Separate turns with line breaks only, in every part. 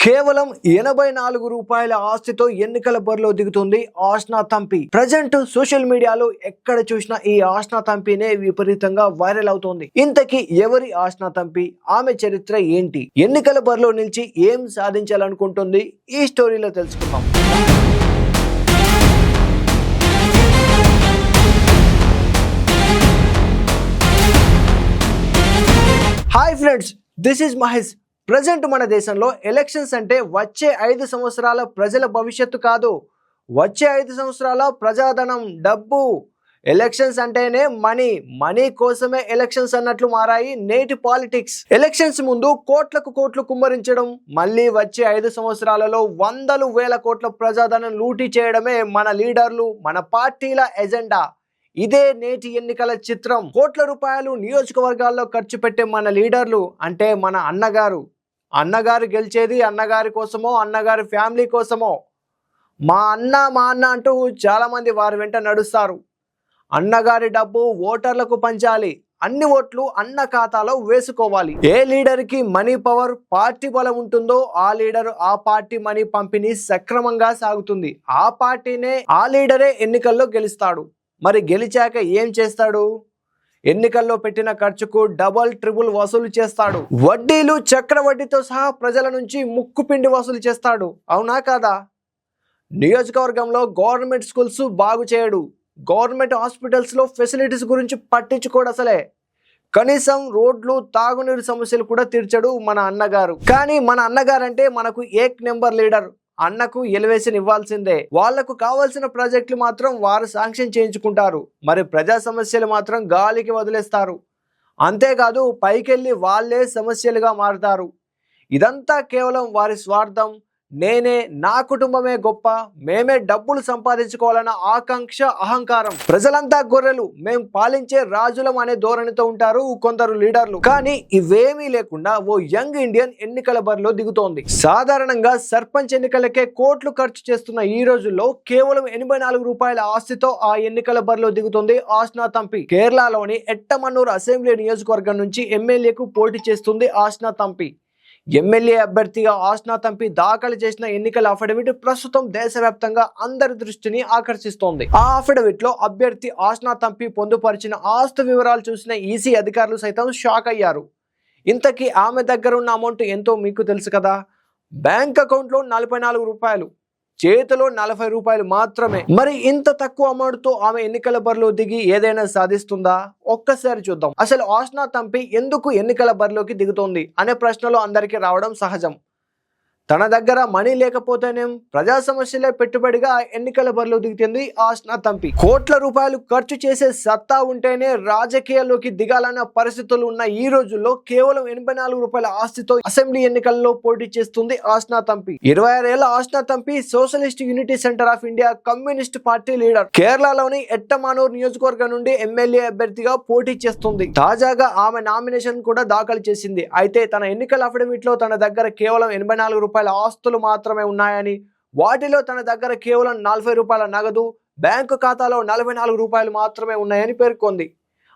కేవలం 84 రూపాయల ఆస్తితో ఎన్నికల బరిలో దిగుతుంది ఆష్నా తంపి. ప్రజెంట్ సోషల్ మీడియాలో ఎక్కడ చూసినా ఈ ఆష్నా తంపినే విపరీతంగా వైరల్ అవుతోంది. ఇంతకీ ఎవరి ఆష్నా తంపి, ఆమె చరిత్ర ఏంటి, ఎన్నికల బరిలో నిలిచి ఏం సాధించాలనుకుంటుంది, ఈ స్టోరీలో తెలుసుకుందాం. Hi friends, this is Mahesh. Present మన దేశంలో ఎలక్షన్స్ అంటే వచ్చే 5 సంవత్సరాల ప్రజల భవిష్యత్తు కాదు, వచ్చే 5 సంవత్సరాల ప్రజాధనం, డబ్బు. ఎలక్షన్స్ అంటేనే మనీ కోసమే ఎలక్షన్స్ అన్నట్లు మారాయి నేటి పాలిటిక్స్. ఎలక్షన్స్ ముందు కోట్లకు కోట్లు కుమ్మరించడం, మళ్ళీ వచ్చే 5 సంవత్సరాలలో వందలు వేల కోట్ల ప్రజాధనం లూటీ చేయడమే మన లీడర్లు, మన పార్టీల ఎజెండా. ఇదే నేటి ఎన్నికల చిత్రం. కోట్ల రూపాయలు నియోజకవర్గాల్లో ఖర్చు పెట్టే మన లీడర్లు అంటే మన అన్నగారు గెలిచేది అన్నగారి కోసమో, అన్నగారి ఫ్యామిలీ కోసమో. మా అన్న అంటూ చాలా మంది వారి వెంట నడుస్తారు. అన్నగారి డబ్బు ఓటర్లకు పంచాలి, అన్ని ఓట్లు అన్న ఖాతాలో వేసుకోవాలి. ఏ లీడర్ కి మనీ పవర్, పార్టీ బలం ఉంటుందో ఆ లీడర్, ఆ పార్టీ మనీ పంపిణీ సక్రమంగా సాగుతుంది. ఆ లీడరే ఎన్నికల్లో గెలుస్తాడు. మరి గెలిచాక ఏం చేస్తాడు? ఎన్నికల్లో పెట్టిన ఖర్చుకు డబల్ ట్రిపుల్ వసూలు చేస్తాడు. వడ్డీలు, చక్రవడ్డీతో సహా ప్రజల నుంచి ముక్కుపిండి వసూలు చేస్తాడు. అవునా కాదా? నియోజకవర్గంలో గవర్నమెంట్ స్కూల్స్ బాగు చేయడు, గవర్నమెంట్ హాస్పిటల్స్ లో ఫెసిలిటీస్ గురించి పట్టించుకోడు అసలే. కనీసం రోడ్లు, తాగునీరు సమస్యలు కూడా తీర్చడు మన అన్నగారు. కానీ మన అన్నగారు అంటే మనకు ఏక్ నెంబర్ లీడర్. అన్నకు ఎలివేషన్ ఇవ్వాల్సిందే. వాళ్లకు కావాల్సిన ప్రాజెక్టులు మాత్రం వారు శాంక్షన్ చేయించుకుంటారు, మరి ప్రజా సమస్యలు మాత్రం గాలికి వదిలేస్తారు. అంతేకాదు పైకెళ్ళి వాళ్ళే సమస్యలుగా మారుతారు. ఇదంతా కేవలం వారి స్వార్థం. నా కుటుంబమే గొప్ప, మేమే డబ్బులు సంపాదించుకోవాలన్న ఆకాంక్ష, అహంకారం. ప్రజలంతా గొర్రెలు, మేం పాలించే రాజులం అనే ధోరణితో ఉంటారు కొందరు లీడర్లు. కానీ ఇవేమీ లేకుండా ఓ యంగ్ ఇండియన్ ఎన్నికల బరిలో దిగుతోంది. సాధారణంగా సర్పంచ్ ఎన్నికలకే కోట్లు ఖర్చు చేస్తున్న ఈ రోజుల్లో కేవలం 84 రూపాయల ఆస్తితో ఆ ఎన్నికల బరిలో దిగుతోంది ఆష్నా తంపి. కేరళలోని ఎట్టమన్నూరు అసెంబ్లీ నియోజకవర్గం నుంచి ఎమ్మెల్యేకు పోటీ చేస్తుంది ఆష్నా తంపి. ఎమ్మెల్యే అభ్యర్థిగా ఆష్నా తంపి దాఖలు చేసిన ఎన్నికల అఫిడవిట్ ప్రస్తుతం దేశవ్యాప్తంగా అందరి దృష్టిని ఆకర్షిస్తోంది. ఆ అఫిడవిట్ లో అభ్యర్థి ఆష్నా తంపి పొందుపరిచిన ఆస్తి వివరాలు చూసిన ఈసీ అధికారులు సైతం షాక్ అయ్యారు. ఇంతకీ ఆమె దగ్గర ఉన్న అమౌంట్ ఎంతో మీకు తెలుసు కదా? బ్యాంక్ అకౌంట్ లో 44 రూపాయలు, చేతిలో 40 రూపాయలు మాత్రమే. మరి ఇంత తక్కువ అమౌంట్ తో ఆమె ఎన్నికల బరిలో దిగి ఏదైనా సాధిస్తుందా? ఒక్కసారి చూద్దాం. అసలు ఆష్నా తంపి ఎందుకు ఎన్నికల బరిలోకి దిగుతోంది అనే ప్రశ్నలు అందరికీ రావడం సహజం. తన దగ్గర మనీ లేకపోతేనేం ప్రజా సమస్యలే పెట్టుబడిగా ఎన్నికల బరిలో దిగుతుంది ఆష్నా తంపి. కోట్ల రూపాయలు ఖర్చు చేసే సత్తా ఉంటేనే రాజకీయాల్లోకి దిగాలన్న పరిస్థితులు ఉన్న ఈ రోజుల్లో కేవలం 84 రూపాయల ఆస్తితో అసెంబ్లీ ఎన్నికల్లో పోటీ చేస్తుంది ఆష్నా తంపి. 26 ఏళ్ల Ashna Thampi socialist unity centre of India communist party leader. కేరళలోని ఎట్టమానూర్ నియోజకవర్గం నుండి ఎమ్మెల్యే అభ్యర్థిగా పోటీ చేస్తుంది. తాజాగా ఆమె నామినేషన్ కూడా దాఖలు చేసింది. అయితే తన ఎన్నికల అఫిడవిట్ లో తన దగ్గర కేవలం 84 రూపాయల ఆస్తులు మాత్రమే ఉన్నాయని, వాటిలో తన దగ్గర కేవలం 40 రూపాయల నగదు, బ్యాంకు ఖాతాలో 44 రూపాయలు మాత్రమే ఉన్నాయని పేర్కొంది.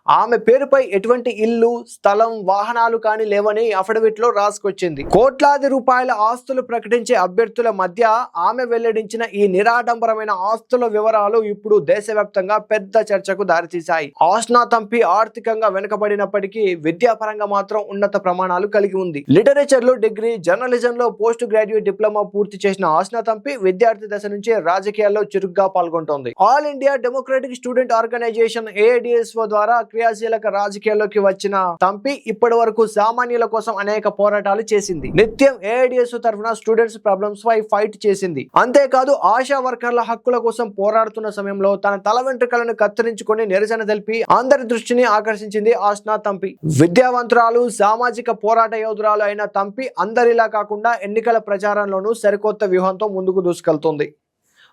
ఆమె పేరుపై ఎటువంటి ఇల్లు, స్థలం, వాహనాలు కానీ లేవని అఫిడవిట్ లో రాసుకొచ్చింది. కోట్లాది రూపాయల ఆస్తులు ప్రకటించే అభ్యర్థుల మధ్య ఆమె వెల్లడించిన ఈ నిరాడంబరమైన ఆస్తుల వివరాలు ఇప్పుడు దేశవ్యాప్తంగా పెద్ద చర్చకు దారితీశాయి. ఆష్నా తంపి ఆర్థికంగా వెనుకబడినప్పటికీ విద్యాపరంగా మాత్రం ఉన్నత ప్రమాణాలు కలిగి ఉంది. లిటరేచర్ లో డిగ్రీ, జర్నలిజం లో పోస్ట్ గ్రాడ్యుయేట్ డిప్లొమా పూర్తి చేసిన ఆష్నా తంపి విద్యార్థి దశ నుంచే రాజకీయాల్లో చురుగ్గా పాల్గొంటోంది. All India democratic student organisation AIDSO ద్వారా క్రియాశీలక రాజకీయాల్లోకి వచ్చిన తంపి ఇప్పటి వరకు సామాన్యుల కోసం అనేక పోరాటాలు చేసింది. నిత్యం AIDSO తరఫున స్టూడెంట్స్ ప్రాబ్లమ్స్ పై ఫైట్ చేసింది. అంతేకాదు ఆశా వర్కర్ల హక్కుల కోసం పోరాడుతున్న సమయంలో తన తల వెంట్రుకలను కత్తిరించుకొని నిరసన తెలిపి అందరి దృష్టిని ఆకర్షించింది ఆష్నా తంపి. విద్యావంతురాలు, సామాజిక పోరాట యోధురాలు అయిన తంపి అందరిలా కాకుండా ఎన్నికల ప్రచారంలోనూ సరికొత్త వ్యూహంతో ముందుకు దూసుకెళ్తోంది.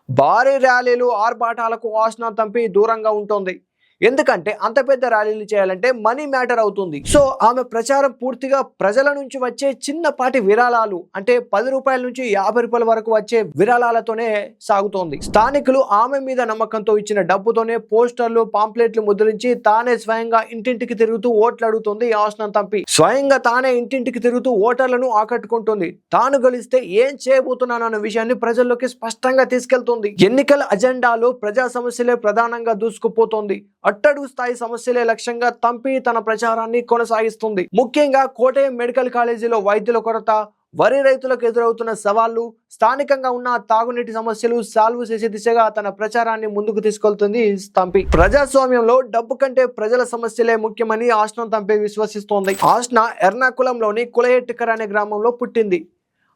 భారీ ర్యాలీలు, ఆర్భాటాలకు ఆష్నా తంపి దూరంగా ఉంటుంది. ఎందుకంటే అంత పెద్ద ర్యాలీలు చేయాలంటే మనీ మ్యాటర్ అవుతుంది. సో ఆమె ప్రచారం పూర్తిగా ప్రజల నుంచి వచ్చే చిన్నపాటి విరాళాలు, అంటే 10 రూపాయల నుంచి 50 రూపాయల వరకు వచ్చే విరాళాలతోనే సాగుతోంది. స్థానికులు ఆమె మీద నమ్మకంతో ఇచ్చిన డబ్బుతోనే పోస్టర్లు, పాంప్లెట్లు ముద్రించి తానే స్వయంగా ఇంటింటికి తిరుగుతూ ఓట్లు అడుగుతుంది ఆసనం తంపి. స్వయంగా తానే ఇంటింటికి తిరుగుతూ ఓటర్లను ఆకట్టుకుంటుంది. తాను గెలిస్తే ఏం చేయబోతున్నానన్న విషయాన్ని ప్రజల్లోకి స్పష్టంగా తీసుకెళ్తుంది. ఎన్నికల అజెండాలో ప్రజా సమస్యలే ప్రధానంగా దూసుకుపోతోంది. అట్టడుగు స్థాయి సమస్యలే లక్ష్యంగా తంపి తన ప్రచారాన్ని కొనసాగిస్తుంది. ముఖ్యంగా కోటయం మెడికల్ కాలేజీలో వైద్యుల కొరత, వరి రైతులకు ఎదురవుతున్న సవాళ్లు, స్థానికంగా ఉన్న తాగునీటి సమస్యలు సాల్వ్ చేసే దిశగా తన ప్రచారాన్ని ముందుకు తీసుకెళ్తుంది తంపి. ప్రజాస్వామ్యంలో డబ్బు కంటే ప్రజల సమస్యలే ముఖ్యమని ఆసనం తంపి విశ్వసిస్తోంది. ఆసన ఎర్నాకుళంలోని కులయెట్టికర్ అనే గ్రామంలో పుట్టింది.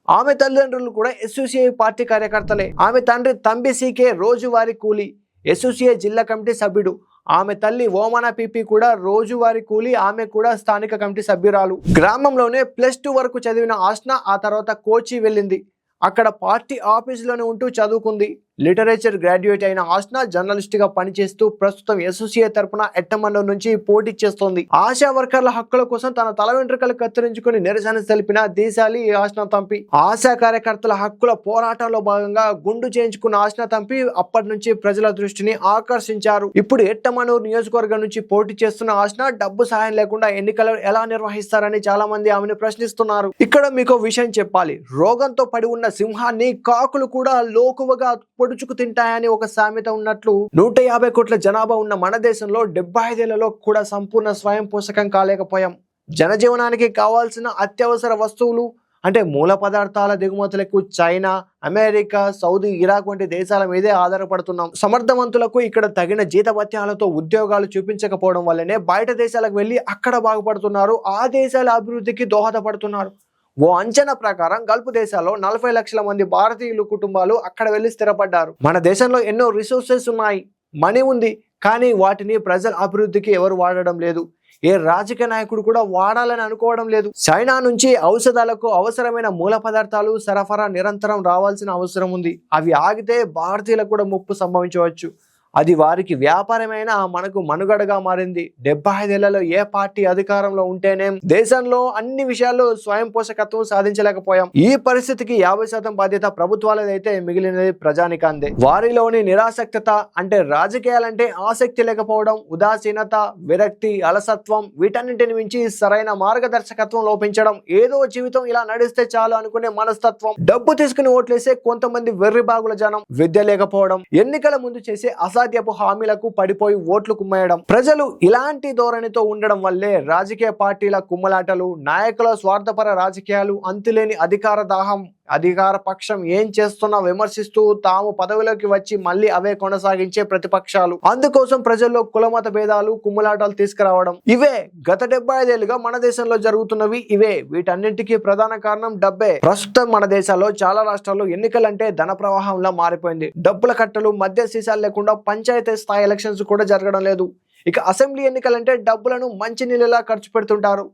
ఆమె తల్లిదండ్రులు కూడా ఎస్యూసీఐ పార్టీ కార్యకర్తలే. ఆమె తండ్రి తంబి సీకే రోజువారీ కూలీ, ఎస్యూసీఐ జిల్లా కమిటీ సభ్యుడు. ఆమె తల్లి ఓమన పిపి కూడా రోజువారీ కూలీ, ఆమె కూడా స్థానిక కమిటీ సభ్యురాలు. గ్రామంలోనే +2 వరకు చదివిన ఆస్నా ఆ తర్వాత కోచి వెళ్ళింది. అక్కడ పార్టీ ఆఫీసులోనే ఉంటూ చదువుకుంది. లిటరేచర్ గ్రాడ్యుయేట్ అయిన ఆస్నా జర్నలిస్ట్ గా పనిచేస్తూ ప్రస్తుతం ఎస్యూసీఐ తరపున ఎట్టమండలం నుంచి పోటీ చేస్తోంది. ఆశా వర్కర్ల హక్కుల కోసం తన తల వెంట్రుకలు కత్తిరించుకుని నిరసన తెలిపిన దేశాలి ఆసన తంపి. ఆశా కార్యకర్తల హక్కుల పోరాటంలో భాగంగా గుండు చేయించుకున్న ఆసన తంపి అప్పటి నుంచి ప్రజల దృష్టిని ఆకర్షించారు. ఇప్పుడు ఎట్టమనూరు నియోజకవర్గం నుంచి పోటీ చేస్తున్న ఆసన డబ్బు సహాయం లేకుండా ఎన్నికలు ఎలా నిర్వహిస్తారని చాలా మంది ఆమెను ప్రశ్నిస్తున్నారు. ఇక్కడ మీకు విషయం చెప్పాలి, రోగంతో పడి ఉన్న సింహాన్ని కాకులు కూడా లోకువగా పొడుచుకు తింటాయని ఒక సామెత ఉన్నట్లు 150 కోట్ల జనాభా ఉన్న మన దేశంలో 75 ఏళ్లలో కూడా సంపూర్ణ స్వయం పోషకం కాలేకపోయాం. జనజీవనానికి కావాల్సిన అత్యవసర వస్తువులు అంటే మూల పదార్థాల దిగుమతులకు చైనా, అమెరికా, సౌదీ, ఇరాక్ వంటి దేశాల మీదే ఆధారపడుతున్నాం. సమర్థవంతులకు ఇక్కడ తగిన జీతభత్యాలతో ఉద్యోగాలు చూపించకపోవడం వల్లనే బయట దేశాలకు వెళ్లి అక్కడ బాగుపడుతున్నారు, ఆ దేశాల అభివృద్ధికి దోహదపడుతున్నారు. ఓ అంచనా ప్రకారం గల్ఫ్ దేశాల్లో 40 లక్షల మంది భారతీయులు కుటుంబాలు అక్కడ వెళ్లి స్థిరపడ్డారు. మన దేశంలో ఎన్నో రిసోర్సెస్ ఉన్నాయి, మనీ ఉంది, కానీ వాటిని ప్రజల అభివృద్ధికి ఎవరు వాడడం లేదు. ఏ రాజకీయ నాయకుడు కూడా వాడాలని అనుకోవడం లేదు. చైనా నుంచి ఔషధాలకు అవసరమైన మూల పదార్థాలు సరఫరా నిరంతరం రావాల్సిన అవసరం ఉంది. అవి ఆగితే భారతీయులకు కూడా ముప్పు సంభవించవచ్చు. అది వారికి వ్యాపారమైన మనకు మనుగడగా మారింది. 75 ఏళ్లలో ఏ పార్టీ అధికారంలో ఉంటేనే దేశంలో అన్ని విషయాల్లో స్వయం పోషకత్వం సాధించలేకపోయాం. ఈ పరిస్థితికి 50% బాధ్యత ప్రభుత్వాలదైతే మిగిలినది ప్రజానికాందే. వారిలోని నిరాసక్తత అంటే రాజకీయాలంటే ఆసక్తి లేకపోవడం, ఉదాసీనత, విరక్తి, అలసత్వం, వీటన్నింటిని మించి సరైన మార్గదర్శకత్వం లోపించడం, ఏదో జీవితం ఇలా నడిస్తే చాలు అనుకునే మనస్తత్వం, డబ్బు తీసుకుని ఓట్లేసే కొంతమంది వెర్రిబాగుల జనం, విద్య లేకపోవడం, ఎన్నికల ముందు చేసే అసాధ్యపు హామీలకు పడిపోయి ఓట్లు కుమ్మేయడం. ప్రజలు ఇలాంటి ధోరణితో ఉండడం వల్లే రాజకీయ పార్టీల కుమ్మలాటలు, నాయకుల స్వార్థపర రాజకీయాలు, అంతులేని అధికార దాహం, అధికార పక్షం ఏం చేస్తున్నా విమర్శిస్తూ తాము పదవిలోకి వచ్చి మళ్ళీ అవే కొనసాగించే ప్రతిపక్షాలు. అందుకోసం ప్రజల్లో కులమత భేదాలు, కుమ్మలాటాలు తీసుకురావడం, ఇవే గత 75 ఏళ్లుగా మన దేశంలో జరుగుతున్నవి. ఇవే వీటన్నింటికీ ప్రధాన కారణం డబ్బే. ప్రస్తుతం మన దేశాల్లో చాలా రాష్ట్రాల్లో ఎన్నికలంటే ధన ప్రవాహంలా మారిపోయింది. డబ్బుల కట్టలు, మద్య సీసాలు లేకుండా పంచాయతీ స్థాయి ఎలక్షన్స్ కూడా జరగడం లేదు. ఇక అసెంబ్లీ ఎన్నికలంటే డబ్బులను మంచి నీళ్ళలా ఖర్చు పెడుతుంటారు.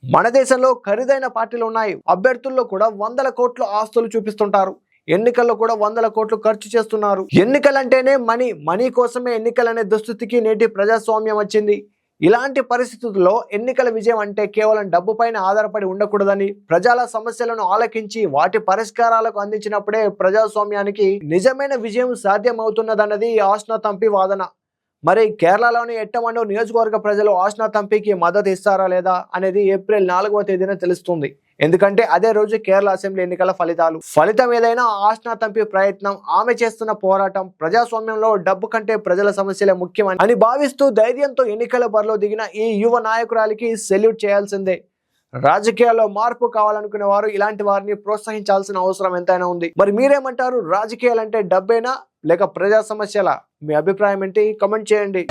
మన దేశంలో ఖరీదైన పార్టీలు ఉన్నాయి. అభ్యర్థుల్లో కూడా 100 కోట్ల ఆస్తులు చూపిస్తుంటారు. ఎన్నికల్లో కూడా 100 కోట్లు ఖర్చు చేస్తున్నారు. ఎన్నికలంటేనే మనీ కోసమే ఎన్నికలనే దుస్థితికి నేటి ప్రజాస్వామ్యం వచ్చింది. ఇలాంటి పరిస్థితుల్లో ఎన్నికల విజయం అంటే కేవలం డబ్బు పైన ఆధారపడి ఉండకూడదని, ప్రజల సమస్యలను ఆలకించి వాటి పరిష్కారాలకు అందించినప్పుడే ప్రజాస్వామ్యానికి నిజమైన విజయం సాధ్యమవుతున్నదన్నది ఆసన తంపి వాదన. మరి కేరళలోని ఎట్టమండూరు నియోజకవర్గ ప్రజలు ఆసన తంపికి మద్దతు ఇస్తారా లేదా అనేది ఏప్రిల్ 4వ తేదీన తెలుస్తుంది. ఎందుకంటే అదే రోజు కేరళ అసెంబ్లీ ఎన్నికల ఫలితం ఏదైనా ఆసన తంపి ప్రయత్నం, ఆమె చేస్తున్న పోరాటం ప్రజాస్వామ్యంలో డబ్బు కంటే ప్రజల సమస్యలే ముఖ్యమని భావిస్తూ ధైర్యంతో ఎన్నికల బరిలో దిగిన ఈ యువ నాయకురాలికి సెల్యూట్ చేయాల్సిందే. రాజకీయాల్లో మార్పు కావాలనుకునే వారు ఇలాంటి వారిని ప్రోత్సహించాల్సిన అవసరం ఎంతైనా ఉంది. మరి మీరేమంటారు? రాజకీయాలంటే డబ్బేనా లేక ప్రజా సమస్యలా? మీ అభిప్రాయం ఏంటి? కామెంట్ చేయండి.